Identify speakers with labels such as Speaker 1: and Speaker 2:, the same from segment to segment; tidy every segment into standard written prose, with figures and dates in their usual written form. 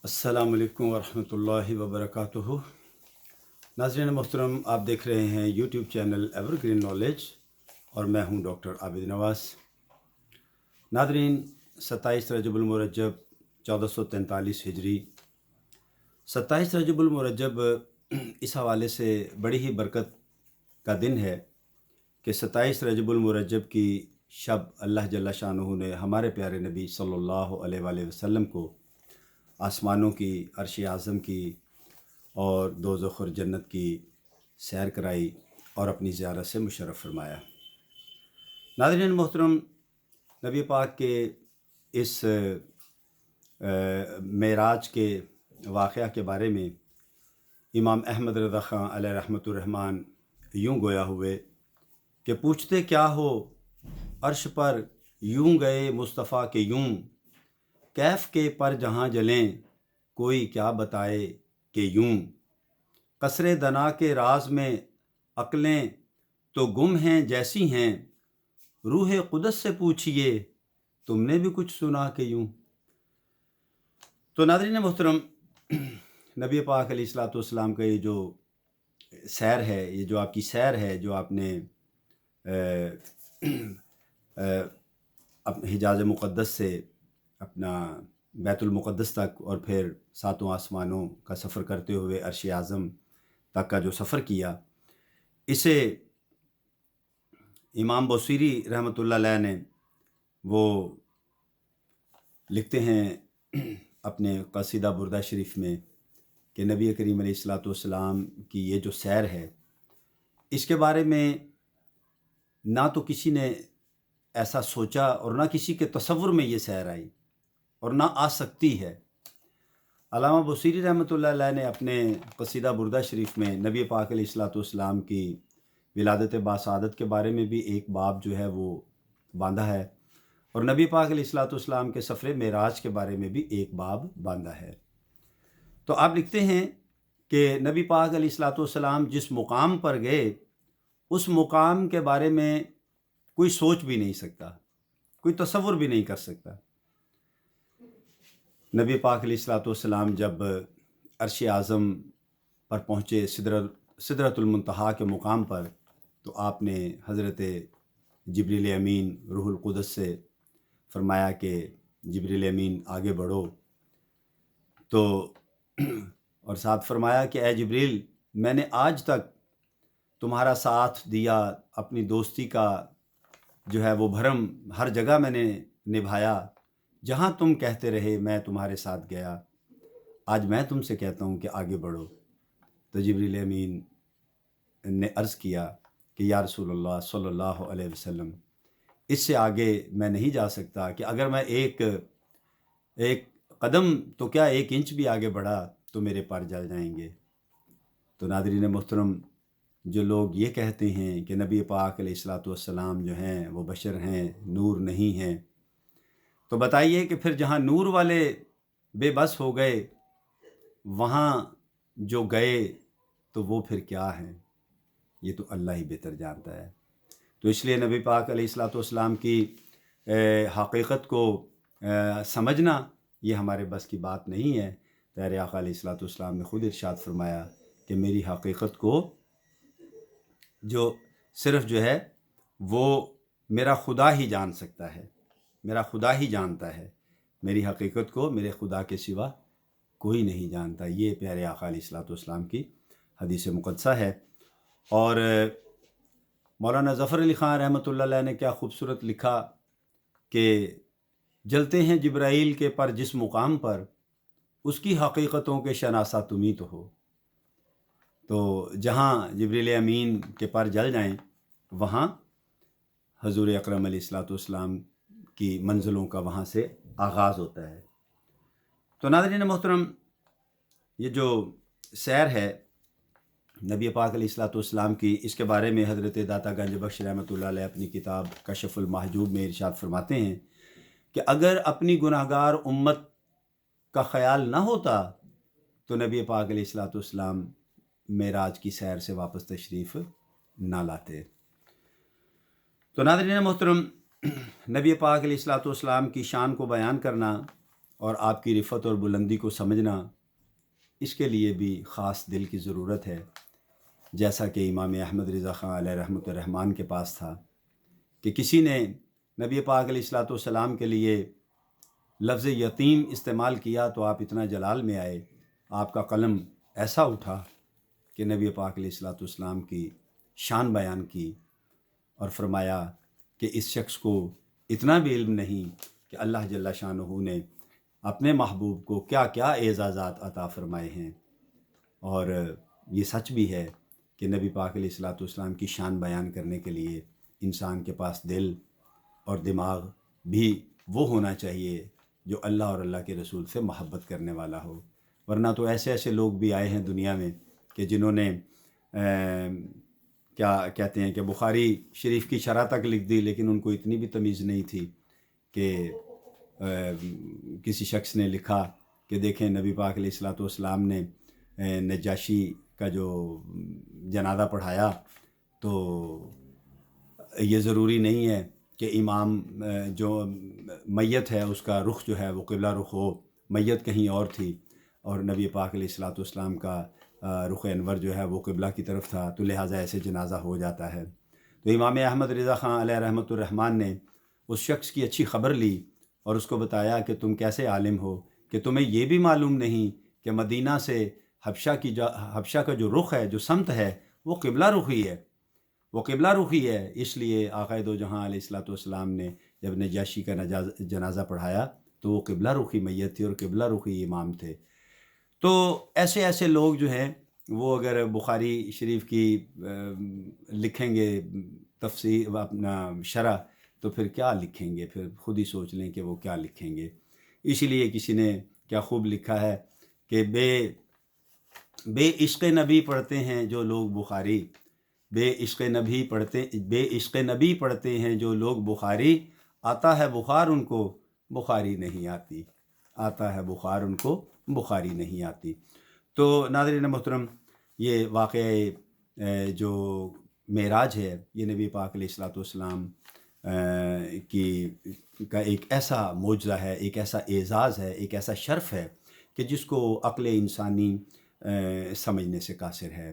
Speaker 1: अस्सलाम वालेकुम वरहमतुल्लाहि वबरकातुहू। नाज़रीन मोहतरम, आप देख रहे हैं यूट्यूब चैनल एवरग्रीन नॉलेज और मैं हूं डॉक्टर आबिद नवाज़। नाज़रीन, 27 रजबुल मुरज्जब 1443 हिजरी, 27 रजबुल मुरज्जब इस हवाले से बड़ी ही बरकत का दिन है कि 27 रजबुल मुरज्जब की शब अल्लाह जल्ला शानुहु ने हमारे प्यारे नबी सल्लल्लाहु अलैहि वसल्लम को आसमानों की, अर्श आज़म की और दोज़ख और जन्नत की सैर कराई और अपनी ज़ियारत से मुशर्रफ फरमाया। नाज़रीन मोहतरम, नबी पाक के इस मेराज के वाक़या के बारे में इमाम अहमद रज़ा ख़ान अलैहि रहमतुर रहमान यूँ गोया हुए कि पूछते क्या हो अर्श पर यूँ गए मुस्तफ़ा के यूँ, कैफ के पर जहाँ जलें कोई क्या बताए कि यूँ, कसरे दना के राज में अक्लें तो गुम हैं जैसी हैं, रूह कुदस से पूछिए तुमने भी कुछ सुना कि यूँ। तो नाज़रीन मोहतरम, नबी पाक अलैहिस्सलाम का ये जो सैर है, ये जो आपकी सैर है, जो आपने अपने हिजाज़ मुक़द्दस से अपना बैतुल मुक़द्दस तक और फिर सातों आसमानों का सफ़र करते हुए अर्श आज़म तक का जो सफ़र किया, इसे इमाम बुसीरी रहमतुल्लाह अलैह ने वो लिखते हैं अपने क़सीदा बुर्दा शरीफ में कि नबी करीम अलैहिस्सलाम की ये जो सैर है, इसके बारे में ना तो किसी ने ऐसा सोचा और ना किसी के तसव्वुर में ये सैर आई और ना आ सकती है। अल्लामा बुसीरी रहमतुल्लाह अलैह ने अपने क़सीदा बुर्दा शरीफ में नबी पाक अलैहिस्सलाम की विलादत बासादत के बारे में भी एक बाब जो है वो बांधा है और नबी पाक अलैहिस्सलाम के सफ़र मेराज के बारे में भी एक बाब बांधा है। तो आप लिखते हैं कि नबी पाक अलैहिस्सलाम जिस मुकाम पर गए, उस मुकाम के बारे में कोई सोच भी नहीं सकता, कोई तसव्वुर भी नहीं कर सकता। नबी पाक अलैहिस्सलाम जब अर्श आज़म पर पहुँचे, सिदरतुल मुंतहा के मुकाम पर, तो आपने हज़रत जिब्रील अमीन रूहुल कुदस से फरमाया कि जिब्रील अमीन आगे बढ़ो। तो और साथ फरमाया कि ए जिब्रील, मैंने आज तक तुम्हारा साथ दिया, अपनी दोस्ती का जो है वो भरम हर जगह मैंने निभाया, जहाँ तुम कहते रहे मैं तुम्हारे साथ गया, आज मैं तुमसे कहता हूँ कि आगे बढ़ो। तो जिब्रील अमीन ने अर्ज़ किया कि या रसूलल्लाह सल्लल्लाहु अलैहि वसल्लम, इससे आगे मैं नहीं जा सकता कि अगर मैं एक कदम तो क्या 1 इंच भी आगे बढ़ा तो मेरे पर जल जाएंगे। तो नाज़रीन मोहतरम, जो लोग ये कहते हैं कि नबी पाक अलैहिस्सलाम जो हैं वो बशर हैं, नूर नहीं हैं, तो बताइए कि फिर जहाँ नूर वाले बेबस हो गए, वहाँ जो गए तो वो फिर क्या हैं, ये तो अल्लाह ही बेहतर जानता है। तो इसलिए नबी पाक अलैहिस्सलाम की हकीकत को समझना ये हमारे बस की बात नहीं है। प्यारे आका अलैहिस्सलाम ने ख़ुद इरशाद फरमाया कि मेरी हकीकत को जो सिर्फ़ जो है वो मेरा खुदा ही जान सकता है, मेरा खुदा ही जानता है, मेरी हकीकत को मेरे खुदा के सिवा कोई नहीं जानता। ये प्यारे आका अलैहिस्सलाम की हदीस मुक़द्दसा है। और मौलाना ज़फ़र अली ख़ान रहमतुल्लाह अलैह ने क्या ख़ूबसूरत लिखा कि जलते हैं जिब्राइल के पर जिस मुकाम पर, उसकी हकीकतों के शनासा तुम्ही तो हो। तो जहाँ जिब्रील अमीन के पर जल जाएं, वहाँ हज़ूर अकरम अलैहिस्सलाम की मंज़िलों का वहाँ से आगाज़ होता है। तो नाज़रीन मोहतरम, ये जो सैर है नबी पाक अलैहिस्सलाम की, इसके बारे में हज़रत दाता गंज बख्श रहमतुल्लाह अलैह अपनी किताब कशफ़ुल महजूब में इरशाद फरमाते हैं कि अगर अपनी गुनाहगार उम्मत का ख़याल ना होता तो नबी पाक अलैहिस्सलाम मेराज की सैर से वापस तशरीफ़ ना लाते। तो नाज़रीन मोहतरम, नबी पाक अलैहिस्सलाम की शान को बयान करना اور آپ کی رفت اور بلندی کو سمجھنا، اس کے لیے بھی خاص دل کی ضرورت ہے، جیسا کہ امام احمد رضا خان علیہ رحمۃ الرحمن کے پاس تھا کہ کسی نے نبی پاک علیہ الصلاۃ والسلام کے لیے لفظ یتیم استعمال کیا تو آپ اتنا جلال میں آئے، آپ کا قلم ایسا اٹھا کہ نبی پاک علیہ الصلاۃ والسلام کی شان بیان کی اور فرمایا کہ اس شخص کو اتنا بھی علم نہیں کہ اللہ جل شانہ نے اپنے محبوب کو کیا کیا اعزازات عطا فرمائے ہیں۔ اور یہ سچ بھی ہے کہ نبی پاک علیہ الصلاۃ والسلام کی شان بیان کرنے کے لیے انسان کے پاس دل اور دماغ بھی وہ ہونا چاہیے جو اللہ اور اللہ کے رسول سے محبت کرنے والا ہو، ورنہ تو ایسے ایسے لوگ بھی آئے ہیں دنیا میں کہ جنہوں نے کیا کہتے ہیں کہ بخاری شریف کی شرح تک لکھ دی، لیکن ان کو اتنی بھی تمیز نہیں تھی کہ کسی شخص نے لکھا کہ دیکھیں نبی پاک علیہ الصلاۃ والسلام نے نجاشی کا جو جنازہ پڑھایا تو یہ ضروری نہیں ہے کہ امام جو میت ہے اس کا رخ جو ہے وہ قبلہ رخ ہو، میت کہیں اور تھی اور نبی پاک علیہ الصلاۃ والسلام کا رخ انور جو ہے وہ قبلہ کی طرف تھا، تو لہٰذا ایسے جنازہ ہو جاتا ہے۔ تو امام احمد رضا خان علیہ رحمۃ الرحمن نے اس شخص کی اچھی خبر لی اور اس کو بتایا کہ تم کیسے عالم ہو کہ تمہیں یہ بھی معلوم نہیں کہ مدینہ سے حبشہ کا جو رخ ہے، جو سمت ہے، وہ قبلہ رخی ہے، وہ قبلہ رخی ہے۔ اس لیے آقا دو جہاں علیہ الصلاۃ والسلام نے جب نجاشی کا جنازہ پڑھایا تو وہ قبلہ رخی میت تھی اور قبلہ رخی امام تھے۔ تو ایسے ایسے لوگ جو ہیں وہ اگر بخاری شریف کی لکھیں گے تفسیر اپنا شرح تو پھر کیا لکھیں گے، پھر خود ہی سوچ لیں کہ وہ کیا لکھیں گے۔ اسی لیے کسی نے کیا خوب لکھا ہے کہ بے عشق نبی پڑھتے ہیں جو لوگ بخاری، بے عشق نبی پڑھتے ہیں جو لوگ بخاری، آتا ہے بخار ان کو بخاری نہیں آتی، آتا ہے بخار ان کو بخاری نہیں آتی۔ تو ناظرین محترم، یہ واقعہ جو معراج ہے یہ نبی پاک علیہ الصلاۃ والسلام کا ایک ایسا معجزہ ہے، ایک ایسا اعزاز ہے، ایک ایسا شرف ہے کہ جس کو عقل انسانی سمجھنے سے قاصر ہے۔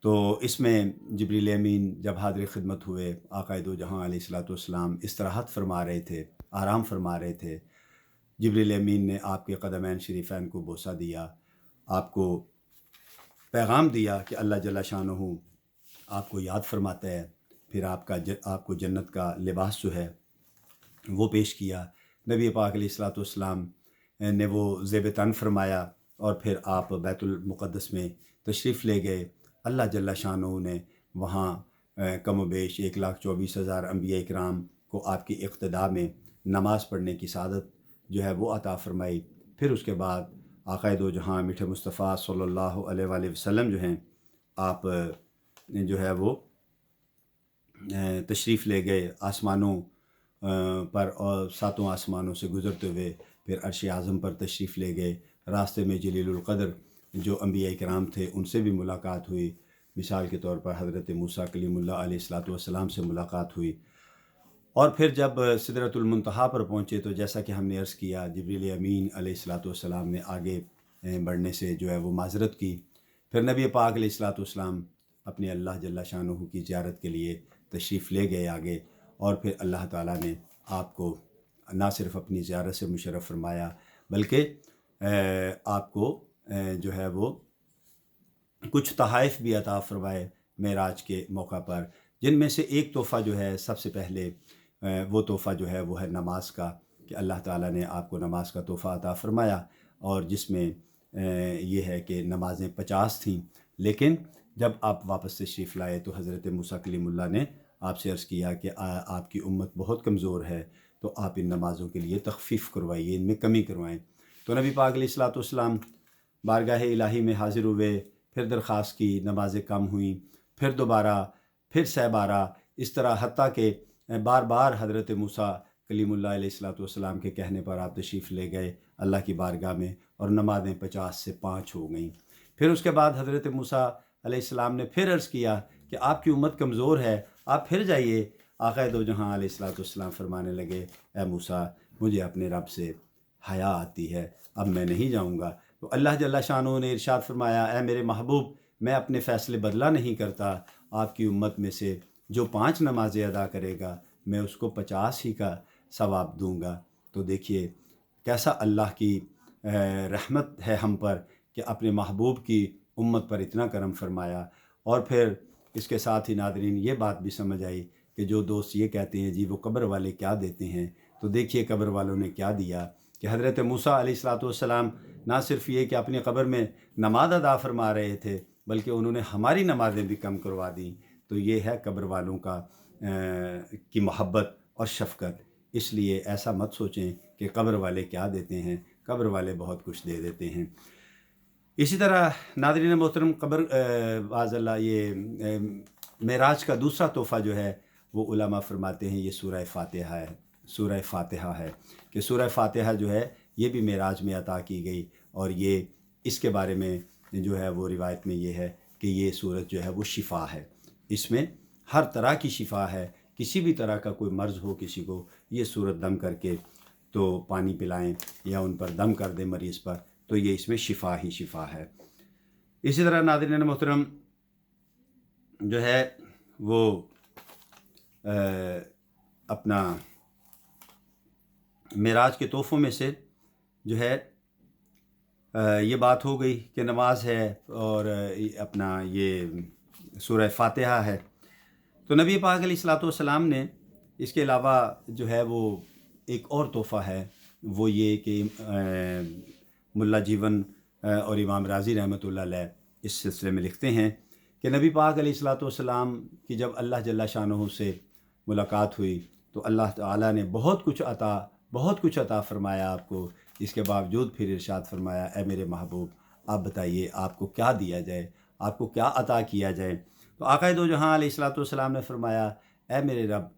Speaker 1: تو اس میں جبریل امین جب حاضر خدمت ہوئے، آقا دو جہاں علیہ الصلاۃ والسلام استراحت فرما رہے تھے، آرام فرما رہے تھے، جبریل امین نے آپ کے قدمین شریفین کو بوسہ دیا، آپ کو پیغام دیا کہ اللہ جل شانہ آپ کو یاد فرماتا ہے، پھر آپ کو جنت کا لباس جو ہے وہ پیش کیا۔ نبی پاک علیہ الصلاۃ والسلام نے وہ زیب تن فرمایا اور پھر آپ بیت المقدس میں تشریف لے گئے۔ اللہ جل شانہ نے وہاں کم و بیش 1,24,000 انبیاء کرام کو آپ کی اقتداء میں نماز پڑھنے کی سعادت جو ہے وہ عطا فرمائی۔ پھر اس کے بعد آقا دو جہاں میٹھے مصطفیٰ صلی اللہ علیہ وآلہ وسلم جو ہیں آپ جو ہے وہ تشریف لے گئے آسمانوں پر، اور ساتوں آسمانوں سے گزرتے ہوئے پھر عرش اعظم پر تشریف لے گئے۔ راستے میں جلیل القدر جو انبیاء کرام تھے ان سے بھی ملاقات ہوئی، مثال کے طور پر حضرت موسیٰ کلیم اللہ علیہ الصلاۃ والسلام سے ملاقات ہوئی۔ اور پھر جب سدرۃ المنتہا پر پہنچے تو جیسا کہ ہم نے عرض کیا، جبریل امین علیہ الصلاۃ والسلام نے آگے بڑھنے سے جو ہے وہ معذرت کی۔ پھر نبی پاک علیہ الصلاۃ والسلام اپنے اللہ جل شانہ کی زیارت کے لیے تشریف لے گئے آگے، اور پھر اللہ تعالیٰ نے آپ کو نہ صرف اپنی زیارت سے مشرف فرمایا بلکہ آپ کو جو ہے وہ کچھ تحائف بھی عطا فرمائے معراج کے موقع پر، جن میں سے ایک تحفہ جو ہے سب سے پہلے وہ تحفہ جو ہے وہ ہے نماز کا، کہ اللہ تعالیٰ نے آپ کو نماز کا تحفہ عطا فرمایا، اور جس میں یہ ہے کہ نمازیں 50 تھیں، لیکن جب آپ واپس تشریف لائے تو حضرت موسیٰ کلیم اللہ نے آپ سے عرض کیا کہ آپ کی امت بہت کمزور ہے، تو آپ ان نمازوں کے لیے تخفیف کروائیے، ان میں کمی کروائیں۔ تو نبی پاک علیہ الصلاۃ والسلام بارگاہ الہی میں حاضر ہوئے، پھر درخواست کی، نمازیں کم ہوئیں، پھر دوبارہ، پھر سہ بارہ، اس طرح حتیٰ کہ بار بار حضرت موسیٰ کلیم اللہ علیہ الصلاۃ والسلام کے کہنے پر آپ تشریف لے گئے اللہ کی بارگاہ میں، اور نمازیں 50 سے 5 ہو گئیں۔ پھر اس کے بعد حضرت موسیٰ علیہ السلام نے پھر عرض کیا کہ آپ کی امت کمزور ہے، آپ پھر جائیے۔ آقا دو جہاں علیہ الصلاۃ والسلام فرمانے لگے، اے موسیٰ، مجھے اپنے رب سے हया आती है, अब मैं नहीं जाऊँगा। तो अल्लाह जल्ल शानहू ने इरशाद फरमाया, ए मेरे महबूब, मैं अपने फ़ैसले बदला नहीं करता, आपकी उम्मत में से जो 5 नमाज़ें अदा करेगा मैं उसको 50 ही का सवाब दूँगा। तो देखिए कैसा अल्लाह की रहमत है हम पर कि अपने महबूब की उम्मत पर इतना करम फरमाया। और फिर इसके साथ ही नादरीन ये बात भी समझ आई कि जो दोस्त ये कहते हैं जी वो कब्र वाले क्या देते हैं, तो देखिए कब्र वालों ने क्या दिया कि हज़रत मूसा अलैहिस्सलाम ना सिर्फ ये कि अपनी कब्र में नमाज अदा फरमा रहे थे बल्कि उन्होंने हमारी नमाज़ें भी कम करवा दी। तो ये है कब्र वालों का की मोहब्बत और शफ़क़त। इसलिए ऐसा मत सोचें कि कब्र वाले क्या देते हैं, कब्र वाले बहुत कुछ दे देते हैं। इसी तरह नाज़रीन मोहतरम कब्र बाज़ल्ला ये मेराज का दूसरा तोहफ़ा जो है वो उलमा फरमाते हैं ये सूरह फ़ातिहा है। सूरह फ़ातिहा है कि सूरह फ़ातिहा जो है ये भी मेराज में अता की गई, और ये इसके बारे में जो है वो रिवायत में ये है कि ये सूरत जो है वो शिफ़ा है, इसमें हर तरह की शिफ़ा है। किसी भी तरह का कोई मर्ज़ हो किसी को, ये सूरत दम करके तो पानी पिलाएं या उन पर दम कर दें मरीज़ पर, तो ये इसमें शिफ़ा ही शिफ़ा है। इसी तरह नाज़रीन मोहतरम जो है वो अपना मेराज के तोहफ़ों में से जो है ये बात हो गई कि नमाज है और अपना ये सूरह फ़ातिहा है। तो नबी पाक अलैहिस्सलाम ने इसके अलावा जो है वो एक और तोहफ़ा है, वो ये कि मुल्ला जीवन और इमाम राज़ी रहमतुल्लाह अलैह इस सिलसिले में लिखते हैं कि नबी पाक अलैहिस्सलाम की जब अल्लाह जल्ल शानहू से मुलाकात हुई तो अल्लाह ताला ने बहुत कुछ अता फ़रमाया आपको। इसके बावजूद फिर इरशाद फरमाया, ए मेरे महबूब आप बताइए आपको क्या दिया जाए, आपको क्या अता किया जाए। तो आक़ाए दो जहां अलैहिस्सलाम ने फरमाया, ए मेरे रब,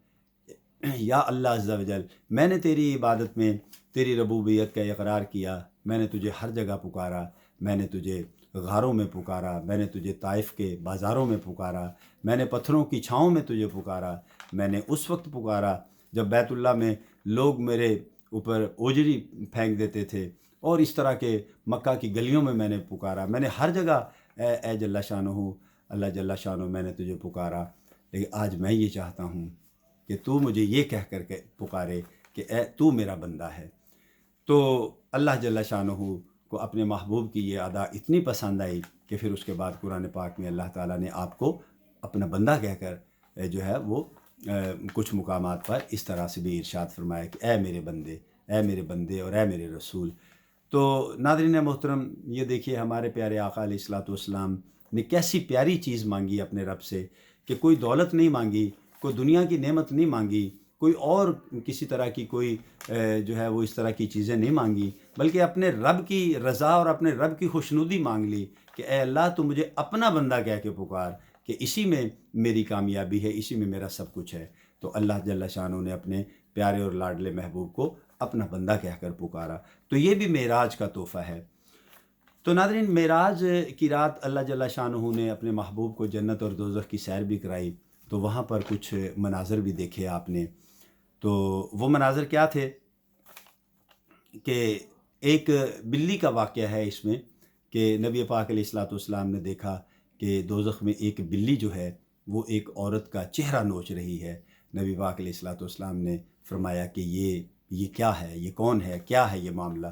Speaker 1: या अल्लाह अज़्ज़ा वजल, मैंने तेरी इबादत में तेरी रबूबियत का इक़रार किया, मैंने तुझे हर जगह पुकारा, मैंने तुझे गारों में पुकारा, मैंने तुझे ताइफ़ के बाज़ारों में पुकारा, मैंने पत्थरों की छाँव में तुझे पुकारा, मैंने उस वक्त पुकारा जब बैतुल्लाह में लोग मेरे ऊपर ओजरी फेंक देते थे, और इस तरह के मक्का की गलियों में मैंने पुकारा, मैंने हर जगह ए जल्ला शानहू, अल्लाह जल्ला शानहू मैंने तुझे पुकारा। लेकिन आज मैं ये चाहता हूँ कि तू मुझे ये कह कर के पुकारे कि ए तू मेरा बंदा है। तो अल्लाह जल्ला शानहू को अपने महबूब की ये अदा इतनी पसंद आई कि फिर उसके बाद कुरान पाक में अल्लाह ताला ने आपको अपना बंदा कहकर जो है वो कुछ मुकामात पर इस तरह से भी इरशाद फरमाया कि ए मेरे बंदे, ए मेरे बंदे और ए मेरे रसूल। तो नाज़रीन मोहतरम ये देखिए हमारे प्यारे आका अलैहिस्सलाम ने कैसी प्यारी चीज़ मांगी अपने रब से कि कोई दौलत नहीं मांगी, कोई दुनिया की नेमत नहीं मांगी, कोई और किसी तरह की कोई जो है वो इस तरह की चीज़ें नहीं मांगी, बल्कि अपने रब की रज़ा और अपने रब की खुशनुदी मांग ली कि ए अल्लाह तू मुझे अपना बंदा कह के पुकार कि इसी में मेरी कामयाबी है, इसी में मेरा सब कुछ है। तो अल्लाह जल्ल शानहू ने अपने प्यारे और लाडले महबूब को अपना बंदा कहकर पुकारा। तो ये भी मेराज का तोहफ़ा है। तो नाज़रीन मेराज की रात अल्लाह जल्ल शानहू ने अपने महबूब को जन्नत और दोज़ख की सैर भी कराई। तो वहाँ पर कुछ मनाज़र भी देखे आपने। तो वो मनाज़र क्या थे कि एक बिल्ली का वाक़या है इसमें कि नबी पाक अलैहिस्सलाम ने देखा कि दोज़ख में एक बिल्ली जो है वो एक औरत का चेहरा नोच रही है। नबी पाक अलैहिस्सलाम ने फरमाया कि ये क्या है, ये कौन है, क्या है ये मामला।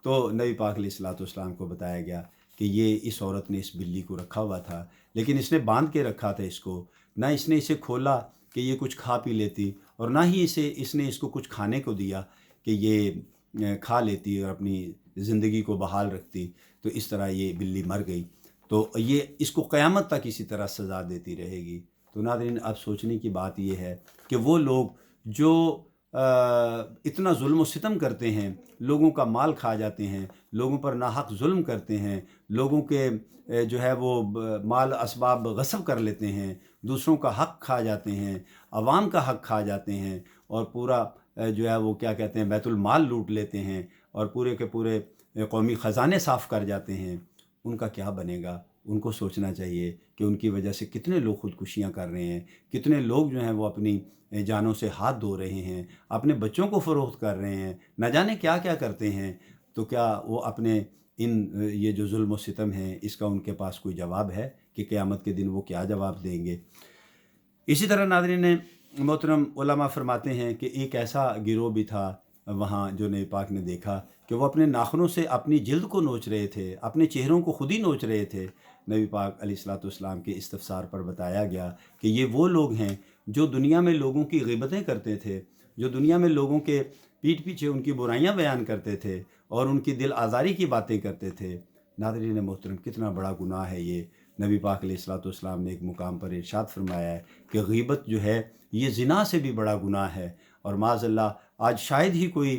Speaker 1: तो नबी पाक अलैहिस्सलाम को बताया गया कि ये इस औरत ने इस बिल्ली को रखा हुआ था, लेकिन इसने बांध के रखा था इसको, ना इसने इसे खोला कि ये कुछ खा पी लेती, और ना ही इसने इसको कुछ खाने को दिया कि ये खा लेती और अपनी ज़िंदगी को बहाल रखती। तो इस तरह ये बिल्ली मर गई। तो ये इसको क़यामत तक इसी तरह सज़ा देती रहेगी। तो नाज़रीन अब सोचने की बात ये है कि वो लोग जो इतना जुल्म व सितम करते हैं, लोगों का माल खा जाते हैं, लोगों पर नाहक जुल्म करते हैं, लोगों के जो है वो माल असबाब गस्ब कर लेते हैं, दूसरों का हक़ खा जाते हैं, अवाम का हक़ खा जाते हैं, और पूरा जो है वो क्या कहते हैं बैतुल माल लूट लेते हैं, और पूरे के पूरे कौमी ख़जाने साफ़ कर जाते हैं, उनका क्या बनेगा? ان کو سوچنا چاہیے کہ ان کی وجہ سے کتنے لوگ خودکشیاں کر رہے ہیں، کتنے لوگ جو ہیں وہ اپنی جانوں سے ہاتھ دھو رہے ہیں، اپنے بچوں کو فروخت کر رہے ہیں، نہ جانے کیا کیا کرتے ہیں۔ تو کیا وہ اپنے یہ جو ظلم و ستم ہیں اس کا ان کے پاس کوئی جواب ہے کہ قیامت کے دن وہ کیا جواب دیں گے؟ اسی طرح ناظرین محترم، علماء فرماتے ہیں کہ ایک ایسا گروہ بھی تھا وہاں جو نبی پاک نے دیکھا کہ وہ اپنے ناخنوں سے اپنی جلد کو نوچ رہے تھے، اپنے چہروں کو خود ہی نوچ رہے تھے۔ نبی پاک علیہ الصلوۃ والسلام کے استفسار پر بتایا گیا کہ یہ وہ لوگ ہیں جو دنیا میں لوگوں کی غیبتیں کرتے تھے، جو دنیا میں لوگوں کے پیٹھ پیچھے ان کی برائیاں بیان کرتے تھے اور ان کی دل آزاری کی باتیں کرتے تھے۔ ناظرین محترم، کتنا بڑا گناہ ہے یہ۔ نبی پاک علیہ الصلوۃ والسلام نے ایک مقام پر ارشاد فرمایا ہے کہ غیبت جو ہے یہ زنا سے بھی بڑا گناہ ہے، اور معاذ اللہ آج شاید ہی کوئی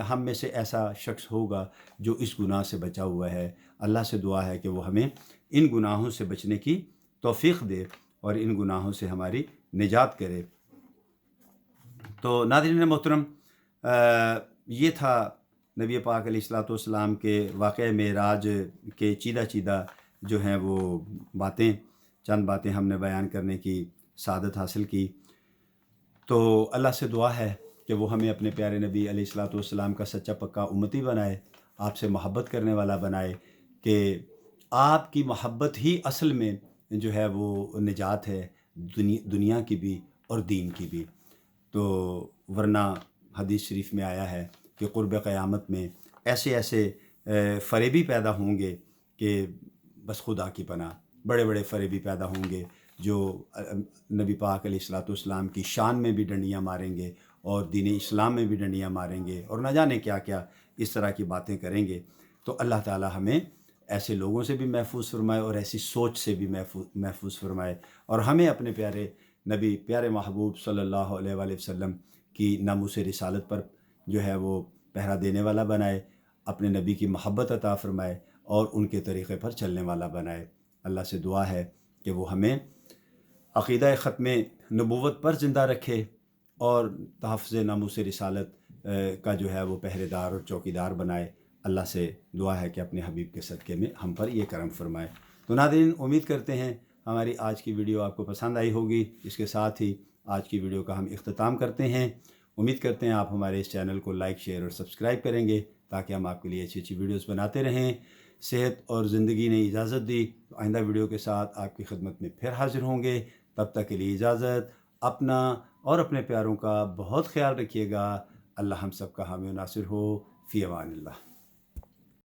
Speaker 1: ہم میں سے ایسا شخص ہوگا جو اس گناہ سے بچا ہوا ہے۔ اللہ سے دعا ہے کہ وہ ہمیں ان گناہوں سے بچنے کی توفیق دے اور ان گناہوں سے ہماری نجات کرے۔ تو ناظرین محترم، یہ تھا نبی پاک علیہ الصلوۃ والسلام کے واقعہ معراج کے چیدہ چیدہ جو ہیں وہ باتیں، چند باتیں ہم نے بیان کرنے کی سعادت حاصل کی۔ تو اللہ سے دعا ہے کہ وہ ہمیں اپنے پیارے نبی علیہ الصلوۃ والسلام کا سچا پکا امتی بنائے، آپ سے محبت کرنے والا بنائے، کہ آپ کی محبت ہی اصل میں جو ہے وہ نجات ہے، دنیا کی بھی اور دین کی بھی۔ تو ورنہ حدیث شریف میں آیا ہے کہ قرب قیامت میں ایسے ایسے فریبی پیدا ہوں گے کہ بس خدا کی پناہ، بڑے بڑے فریبی پیدا ہوں گے جو نبی پاک علیہ الصلوۃ والسلام کی شان میں بھی ڈنڈیاں ماریں گے اور دین اسلام میں بھی ڈنڈیاں ماریں گے اور نہ جانے کیا کیا اس طرح کی باتیں کریں گے۔ تو اللہ تعالی ہمیں ایسے لوگوں سے بھی محفوظ فرمائے اور ایسی سوچ سے بھی محفوظ فرمائے، اور ہمیں اپنے پیارے نبی، پیارے محبوب صلی اللہ علیہ وآلہ وسلم کی ناموس رسالت پر جو ہے وہ پہرا دینے والا بنائے، اپنے نبی کی محبت عطا فرمائے اور ان کے طریقے پر چلنے والا بنائے۔ اللہ سے دعا ہے کہ وہ ہمیں عقیدہ ختم نبوت پر زندہ رکھے اور تحفظ ناموس رسالت کا جو ہے وہ پہرے دار اور چوکیدار بنائے۔ اللہ سے دعا ہے کہ اپنے حبیب کے صدقے میں ہم پر یہ کرم فرمائے۔ تو ناظرین، امید کرتے ہیں ہماری آج کی ویڈیو آپ کو پسند آئی ہوگی۔ اس کے ساتھ ہی آج کی ویڈیو کا ہم اختتام کرتے ہیں۔ امید کرتے ہیں آپ ہمارے اس چینل کو لائک، شیئر اور سبسکرائب کریں گے تاکہ ہم آپ کے لیے اچھی اچھی ویڈیوز بناتے رہیں۔ صحت اور زندگی نے اجازت دی تو آئندہ ویڈیو کے ساتھ آپ کی خدمت میں پھر حاضر ہوں گے۔ تب تک کے لیے اجازت۔ اپنا اور اپنے پیاروں کا بہت خیال رکھیے گا۔ اللہ ہم سب کا حامی و ناصر ہو۔ فی امان اللہ۔